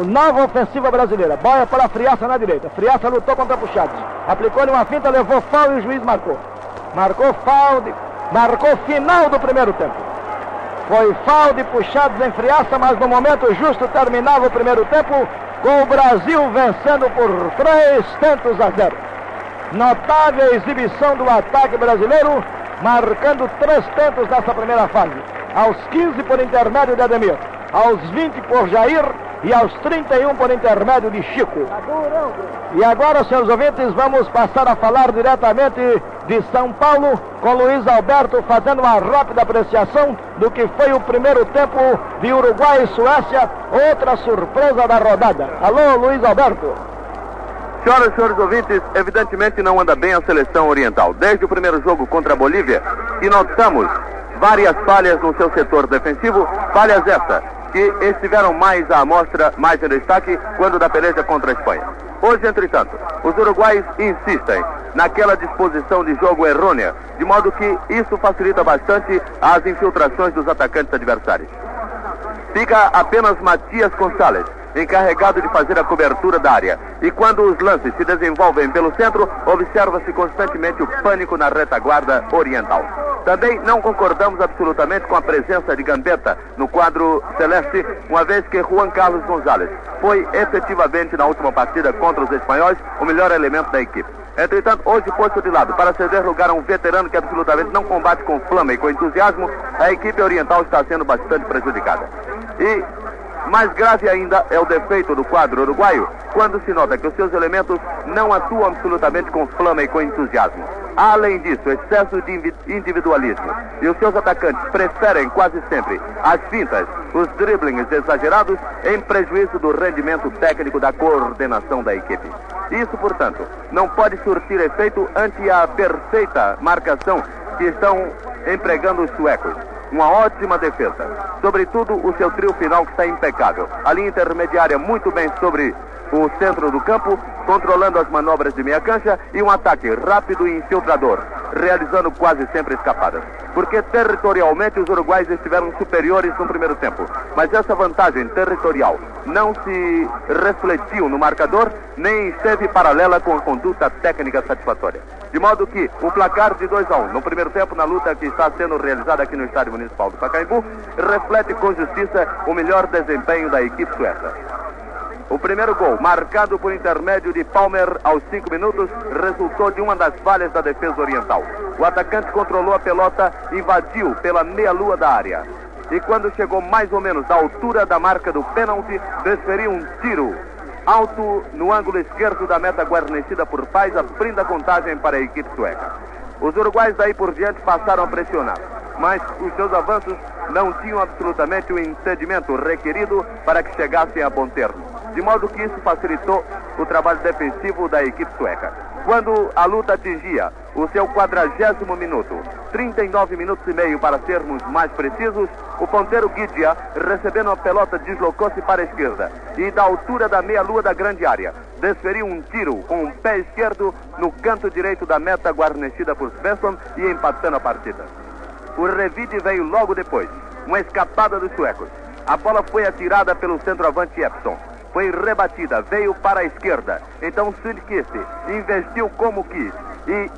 nova ofensiva brasileira. Boia para a Friaça na direita. Friaça lutou contra Puxados. Aplicou-lhe uma finta, levou foul e o juiz marcou. Marcou foul, marcou final do primeiro tempo. Foi foul de Puxados em Friaça, mas no momento justo terminava o primeiro tempo, com o Brasil vencendo por 3-0. Notável exibição do ataque brasileiro, marcando 3 tentos nessa primeira fase. Aos 15 por intermédio de Ademir, aos 20 por Jair e aos 31 por intermédio de Chico. E agora, senhores ouvintes, vamos passar a falar diretamente de São Paulo, com Luiz Alberto fazendo uma rápida apreciação do que foi o primeiro tempo de Uruguai e Suécia, outra surpresa da rodada. Alô, Luiz Alberto. Senhoras e senhores ouvintes, evidentemente não anda bem a seleção oriental. Desde o primeiro jogo contra a Bolívia, que notamos várias falhas no seu setor defensivo, falhas estas que estiveram mais à amostra, mais em destaque, quando da peleja contra a Espanha. Hoje, entretanto, os uruguaios insistem naquela disposição de jogo errônea, de modo que isso facilita bastante as infiltrações dos atacantes adversários. Fica apenas Matias Gonçalves, encarregado de fazer a cobertura da área. E quando os lances se desenvolvem pelo centro, observa-se constantemente o pânico na retaguarda oriental. Também não concordamos absolutamente com a presença de Gambetta no quadro celeste, uma vez que Juan Carlos González foi efetivamente na última partida contra os espanhóis o melhor elemento da equipe. Entretanto, hoje posto de lado para ceder lugar a um veterano que absolutamente não combate com flama e com entusiasmo, a equipe oriental está sendo bastante prejudicada. E mais grave ainda é o defeito do quadro uruguaio, quando se nota que os seus elementos não atuam absolutamente com flama e com entusiasmo. Além disso, excesso de individualismo. E os seus atacantes preferem quase sempre as fintas, os driblings exagerados, em prejuízo do rendimento técnico da coordenação da equipe. Isso, portanto, não pode surtir efeito ante a perfeita marcação que estão empregando os suecos. Uma ótima defesa, sobretudo o seu trio final que está impecável. A linha intermediária muito bem sobre o centro do campo, controlando as manobras de meia cancha, e um ataque rápido e infiltrador, realizando quase sempre escapadas. Porque territorialmente os uruguaios estiveram superiores no primeiro tempo, mas essa vantagem territorial não se refletiu no marcador, nem esteve paralela com a conduta técnica satisfatória. De modo que o placar de 2-1 no primeiro tempo, na luta que está sendo realizada aqui no Estádio Municipal do Pacaembu, reflete com justiça o melhor desempenho da equipe sueca. O primeiro gol, marcado por intermédio de Palmer aos 5 minutos, resultou de uma das falhas da defesa oriental. O atacante controlou a pelota, invadiu pela meia-lua da área. E quando chegou mais ou menos à altura da marca do pênalti, desferiu um tiro alto no ângulo esquerdo da meta guarnecida por Paz, abrindo a contagem para a equipe sueca. Os uruguaios daí por diante passaram a pressionar, mas os seus avanços não tinham absolutamente o entendimento requerido para que chegassem a bom termo. De modo que isso facilitou o trabalho defensivo da equipe sueca. Quando a luta atingia o seu 40º minuto, 39 minutos e meio para sermos mais precisos, o ponteiro Guidia, recebendo a pelota, deslocou-se para a esquerda e da altura da meia-lua da grande área, desferiu um tiro com o pé esquerdo no canto direito da meta guarnecida por Svensson e empatando a partida. O revide veio logo depois, uma escapada dos suecos. A bola foi atirada pelo centroavante Epson. Foi rebatida, veio para a esquerda. Então Sundqvist investiu como quis e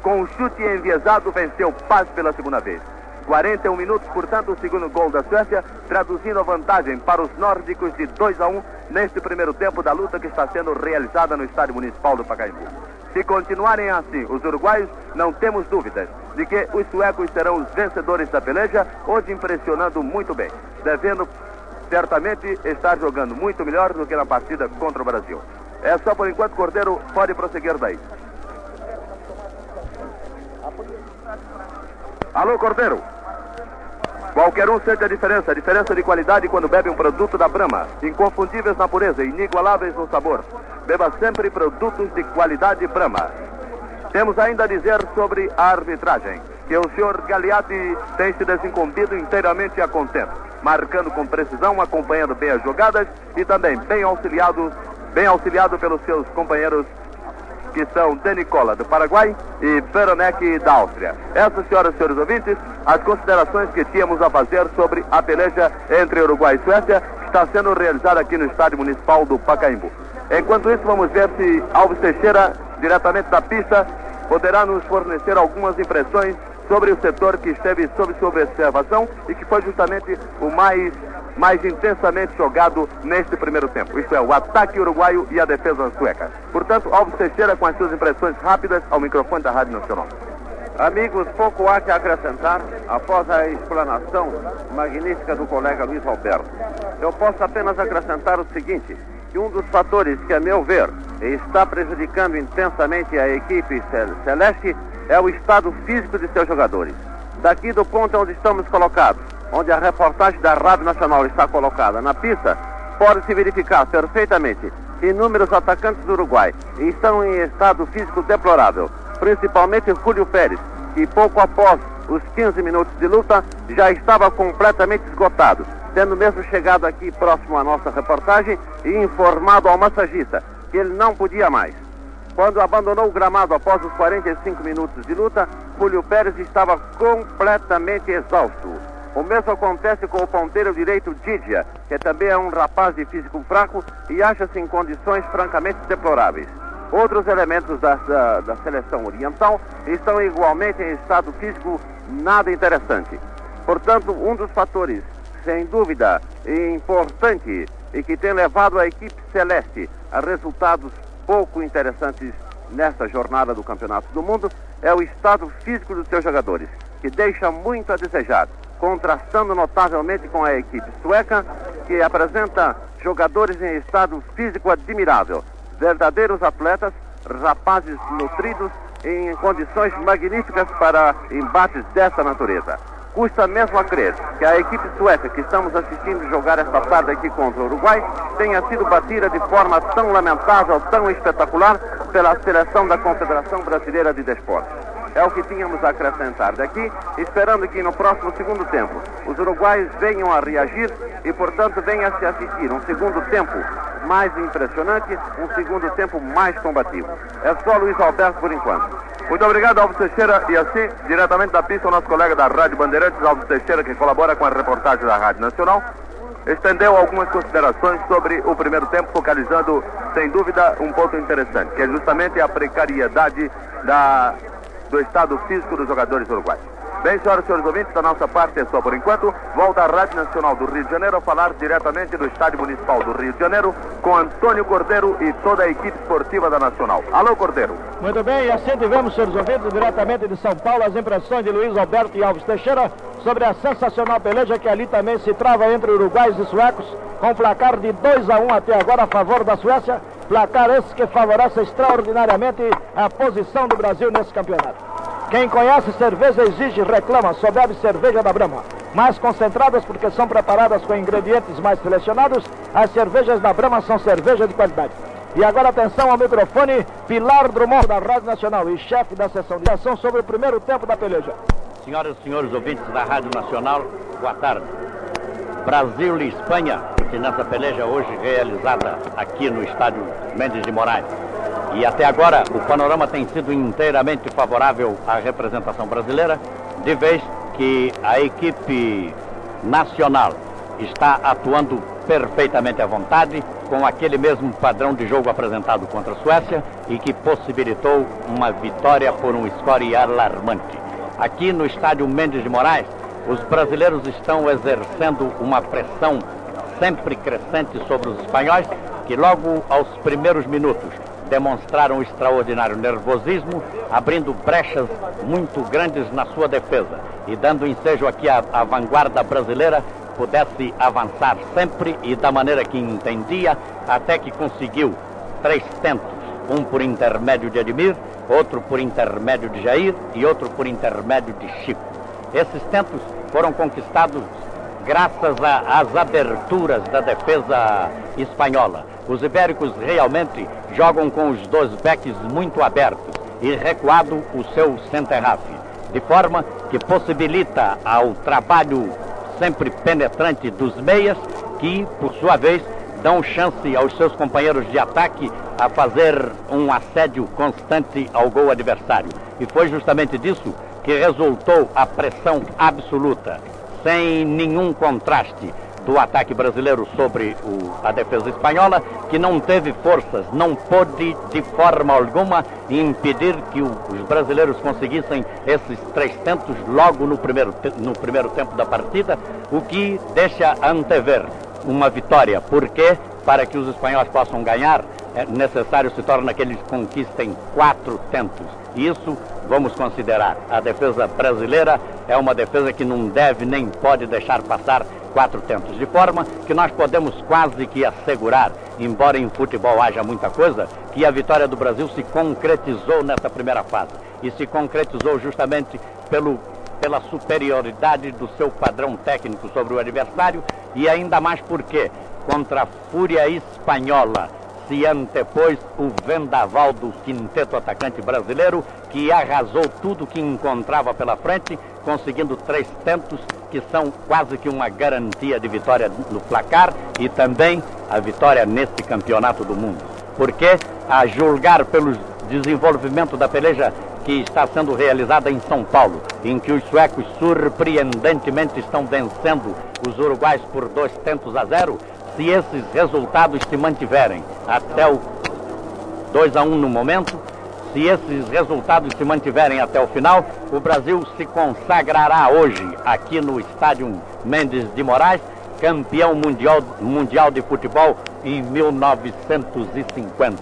com um chute enviesado venceu Paz pela segunda vez. 41 minutos, portanto, o segundo gol da Suécia, traduzindo a vantagem para os nórdicos de 2-1 neste primeiro tempo da luta que está sendo realizada no Estádio Municipal do Pacaembu. Se continuarem assim os uruguaios, não temos dúvidas de que os suecos serão os vencedores da peleja, hoje impressionando muito bem, devendo certamente estar jogando muito melhor do que na partida contra o Brasil. É só por enquanto, Cordeiro, pode prosseguir daí. Alô, Cordeiro. Qualquer um sente a diferença de qualidade quando bebe um produto da Brahma, inconfundíveis na pureza, inigualáveis no sabor. Beba sempre produtos de qualidade Brahma. Temos ainda a dizer sobre a arbitragem, que o senhor Galeatti tem se desincumbido inteiramente a contento, marcando com precisão, acompanhando bem as jogadas e também bem auxiliado pelos seus companheiros, que são De Nicola, do Paraguai, e Beronek, da Áustria. Essas, senhoras e senhores ouvintes, as considerações que tínhamos a fazer sobre a peleja entre Uruguai e Suécia, está sendo realizada aqui no Estádio Municipal do Pacaembu. Enquanto isso, vamos ver se Alves Teixeira, diretamente da pista, poderá nos fornecer algumas impressões sobre o setor que esteve sob sua observação e que foi justamente o mais intensamente jogado neste primeiro tempo. Isto é, o ataque uruguaio e a defesa sueca. Portanto, Alves Teixeira com as suas impressões rápidas ao microfone da Rádio Nacional. Amigos, pouco há que acrescentar após a explanação magnífica do colega Luiz Alberto. Eu posso apenas acrescentar o seguinte, que um dos fatores que, a meu ver, está prejudicando intensamente a equipe celeste é o estado físico de seus jogadores. Daqui do ponto onde estamos colocados, onde a reportagem da Rádio Nacional está colocada na pista, pode-se verificar perfeitamente que inúmeros atacantes do Uruguai estão em estado físico deplorável, principalmente Júlio Pérez, que pouco após os 15 minutos de luta já estava completamente esgotado, tendo mesmo chegado aqui próximo à nossa reportagem e informado ao massagista que ele não podia mais. Quando abandonou o gramado após os 45 minutos de luta, Júlio Pérez estava completamente exausto. O mesmo acontece com o ponteiro direito Didia, que também é um rapaz de físico fraco e acha-se em condições francamente deploráveis. Outros elementos da seleção oriental estão igualmente em estado físico nada interessante. Portanto, um dos fatores, sem dúvida, importante e que tem levado a equipe celeste a resultados pouco interessantes nesta jornada do Campeonato do Mundo é o estado físico dos seus jogadores, que deixa muito a desejar, contrastando notavelmente com a equipe sueca, que apresenta jogadores em estado físico admirável, verdadeiros atletas, rapazes nutridos em condições magníficas para embates dessa natureza. Custa mesmo a crer que a equipe sueca que estamos assistindo jogar esta tarde aqui contra o Uruguai tenha sido batida de forma tão lamentável, tão espetacular pela seleção da Confederação Brasileira de Desportos. É o que tínhamos a acrescentar daqui, esperando que no próximo segundo tempo os uruguaios venham a reagir e, portanto, venha a se assistir um segundo tempo mais impressionante, um segundo tempo mais combativo. É só Luiz Alberto por enquanto. Muito obrigado, Alves Teixeira. E assim, diretamente da pista, o nosso colega da Rádio Bandeirantes, Alves Teixeira, que colabora com a reportagem da Rádio Nacional, estendeu algumas considerações sobre o primeiro tempo, focalizando, sem dúvida, um ponto interessante, que é justamente a precariedade do estado físico dos jogadores uruguaios. Bem, senhoras e senhores ouvintes, da nossa parte é só por enquanto. Volta à Rádio Nacional do Rio de Janeiro a falar diretamente do Estádio Municipal do Rio de Janeiro com Antônio Cordeiro e toda a equipe esportiva da Nacional. Alô, Cordeiro. Muito bem, e assim tivemos, senhores ouvintes, diretamente de São Paulo, as impressões de Luiz Alberto e Alves Teixeira sobre a sensacional peleja que ali também se trava entre uruguaios e suecos, com placar de 2-1 até agora a favor da Suécia, placar esse que favorece extraordinariamente a posição do Brasil nesse campeonato. Quem conhece cerveja exige, reclama, só bebe cerveja da Brahma. Mais concentradas porque são preparadas com ingredientes mais selecionados, as cervejas da Brahma são cerveja de qualidade. E agora atenção ao microfone, Pilar Drummond da Rádio Nacional e chefe da sessão de ação sobre o primeiro tempo da peleja. Senhoras e senhores ouvintes da Rádio Nacional, boa tarde. Brasil e Espanha, que nessa peleja hoje realizada aqui no estádio Mendes de Moraes. E até agora o panorama tem sido inteiramente favorável à representação brasileira, de vez que a equipe nacional está atuando perfeitamente à vontade, com aquele mesmo padrão de jogo apresentado contra a Suécia e que possibilitou uma vitória por um score alarmante. Aqui no estádio Mendes de Moraes, os brasileiros estão exercendo uma pressão sempre crescente sobre os espanhóis, que logo aos primeiros minutos demonstraram extraordinário nervosismo, abrindo brechas muito grandes na sua defesa e dando ensejo aqui à vanguarda brasileira pudesse avançar sempre e da maneira que entendia, até que conseguiu 3 tentos, um por intermédio de Edmir, outro por intermédio de Jair e outro por intermédio de Chico. Esses tentos foram conquistados graças às aberturas da defesa espanhola. Os ibéricos realmente jogam com os 2 backs muito abertos e recuado o seu center-half, de forma que possibilita ao trabalho sempre penetrante dos meias, que, por sua vez, dão chance aos seus companheiros de ataque a fazer um assédio constante ao gol adversário. E foi justamente disso que resultou a pressão absoluta, sem nenhum contraste, do ataque brasileiro sobre a defesa espanhola, que não teve forças, não pôde de forma alguma impedir que os brasileiros conseguissem esses 3 tentos logo no primeiro tempo da partida, o que deixa antever uma vitória, porque para que os espanhóis possam ganhar é necessário se torna que eles conquistem 4 tentos. Isso vamos considerar. A defesa brasileira é uma defesa que não deve nem pode deixar passar 4 tentos, de forma que nós podemos quase que assegurar, embora em futebol haja muita coisa, que a vitória do Brasil se concretizou nessa primeira fase. E se concretizou justamente pela superioridade do seu padrão técnico sobre o adversário, e ainda mais porque, contra a fúria espanhola, se antepôs o vendaval do quinteto atacante brasileiro, que arrasou tudo que encontrava pela frente, conseguindo 3 tentos, que são quase que uma garantia de vitória no placar e também a vitória neste campeonato do mundo. Porque, a julgar pelo desenvolvimento da peleja que está sendo realizada em São Paulo, em que os suecos surpreendentemente estão vencendo os uruguais por 2-0, se esses resultados se mantiverem até o 2-1 no momento, se esses resultados se mantiverem até o final, o Brasil se consagrará hoje, aqui no estádio Mendes de Moraes, campeão mundial de futebol em 1950.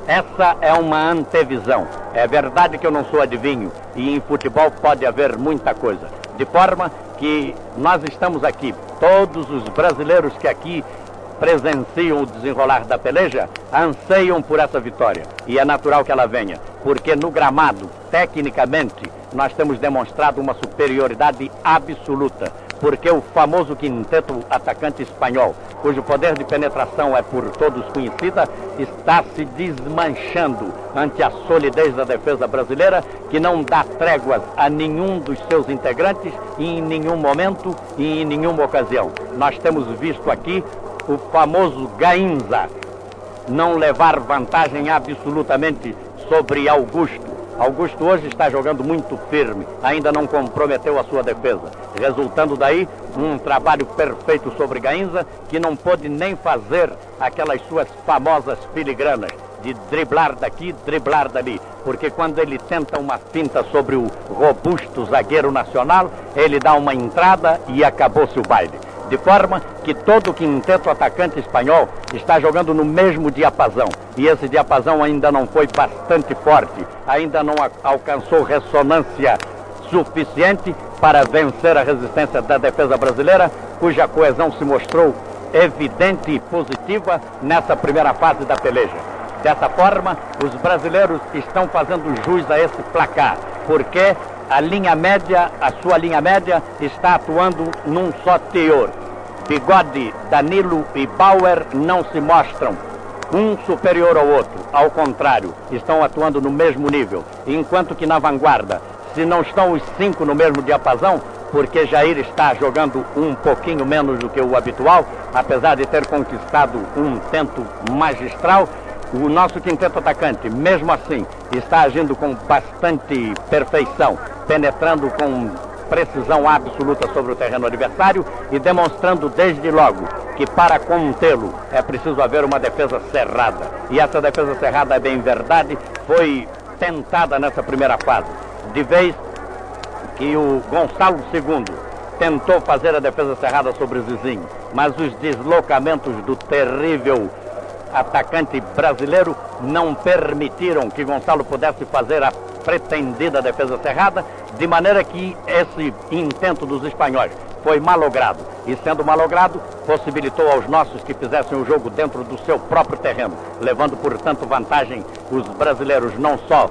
Essa é uma antevisão. É verdade que eu não sou adivinho e em futebol pode haver muita coisa. De forma que nós estamos aqui, todos os brasileiros que aqui presenciam o desenrolar da peleja, anseiam por essa vitória. E é natural que ela venha, porque no gramado, tecnicamente, nós temos demonstrado uma superioridade absoluta. Porque o famoso quinteto atacante espanhol, cujo poder de penetração é por todos conhecida, está se desmanchando ante a solidez da defesa brasileira, que não dá tréguas a nenhum dos seus integrantes, em nenhum momento e em nenhuma ocasião. Nós temos visto aqui o famoso Gainza não levar vantagem absolutamente sobre Augusto. Augusto hoje está jogando muito firme, ainda não comprometeu a sua defesa, resultando daí um trabalho perfeito sobre Gainza, que não pôde nem fazer aquelas suas famosas filigranas de driblar daqui, driblar dali, porque quando ele tenta uma finta sobre o robusto zagueiro nacional, ele dá uma entrada e acabou-se o baile. De forma que todo o quinteto atacante espanhol está jogando no mesmo diapasão. E esse diapasão ainda não foi bastante forte, ainda não alcançou ressonância suficiente para vencer a resistência da defesa brasileira, cuja coesão se mostrou evidente e positiva nessa primeira fase da peleja. Dessa forma, os brasileiros estão fazendo jus a esse placar, porque a sua linha média está atuando num só teor. Bigode, Danilo e Bauer não se mostram um superior ao outro, ao contrário, estão atuando no mesmo nível, enquanto que na vanguarda, se não estão os 5 no mesmo diapasão, porque Jair está jogando um pouquinho menos do que o habitual, apesar de ter conquistado um tento magistral, o nosso quinteto atacante, mesmo assim, está agindo com bastante perfeição, penetrando com precisão absoluta sobre o terreno adversário e demonstrando desde logo que para contê-lo é preciso haver uma defesa cerrada. E essa defesa cerrada, é bem verdade, foi tentada nessa primeira fase. De vez que o Gonçalo II tentou fazer a defesa cerrada sobre o Zizinho, mas os deslocamentos do terrível atacante brasileiro não permitiram que Gonçalo pudesse fazer a pretendida defesa cerrada, de maneira que esse intento dos espanhóis foi malogrado. E sendo malogrado, possibilitou aos nossos que fizessem o jogo dentro do seu próprio terreno, levando, portanto, vantagem os brasileiros não só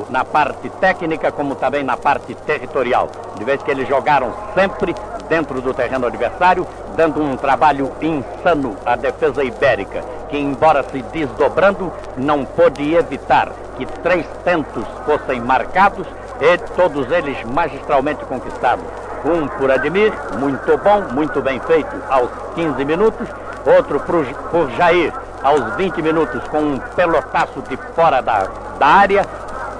na parte técnica, como também na parte territorial, de vez que eles jogaram sempre dentro do terreno adversário, dando um trabalho insano à defesa ibérica, que, embora se desdobrando, não pôde evitar que 3 tentos fossem marcados e todos eles magistralmente conquistados. Um por Ademir, muito bom, muito bem feito, aos 15 minutos. Outro por Jair, aos 20 minutos, com um pelotaço de fora da área,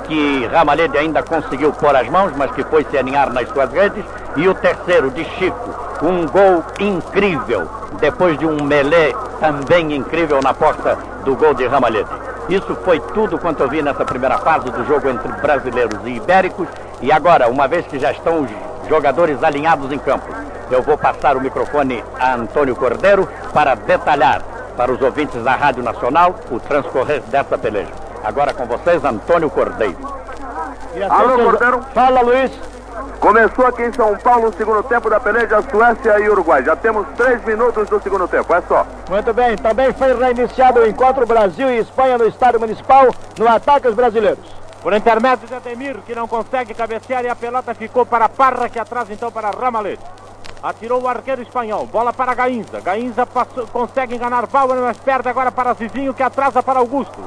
que Ramalhede ainda conseguiu pôr as mãos, mas que foi se aninhar nas suas redes. E o terceiro, de Chico, Um gol incrível, depois de um melé também incrível na porta do gol de Ramalhete. Isso foi tudo quanto eu vi nessa primeira fase do jogo entre brasileiros e ibéricos. E agora, uma vez que já estão os jogadores alinhados em campo, eu vou passar o microfone a Antônio Cordeiro para detalhar para os ouvintes da Rádio Nacional o transcorrer dessa peleja. Agora com vocês, Antônio Cordeiro. Alô, Cordeiro. Fala, Luiz. Começou aqui em São Paulo o segundo tempo da peleja Suécia e Uruguai. Já temos 3 minutos do segundo tempo, é só. Muito bem, também foi reiniciado o encontro Brasil e Espanha no Estádio Municipal, no ataque aos brasileiros. Por intermédio de Ademir, que não consegue cabecear, e a pelota ficou para Parra, que atrás então para Ramalhete. Atirou o arqueiro espanhol, bola para Gainza. Gainza consegue enganar Bauer, mas perde agora para Zizinho, que atrasa para Augusto.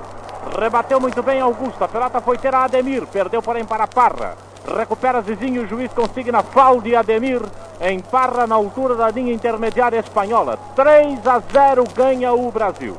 Rebateu muito bem Augusto, a pelota foi ter a Ademir, perdeu porém para Parra. Recupera Zizinho, o juiz consigna foul de Ademir em Parra, na altura da linha intermediária espanhola. 3-0 ganha o Brasil.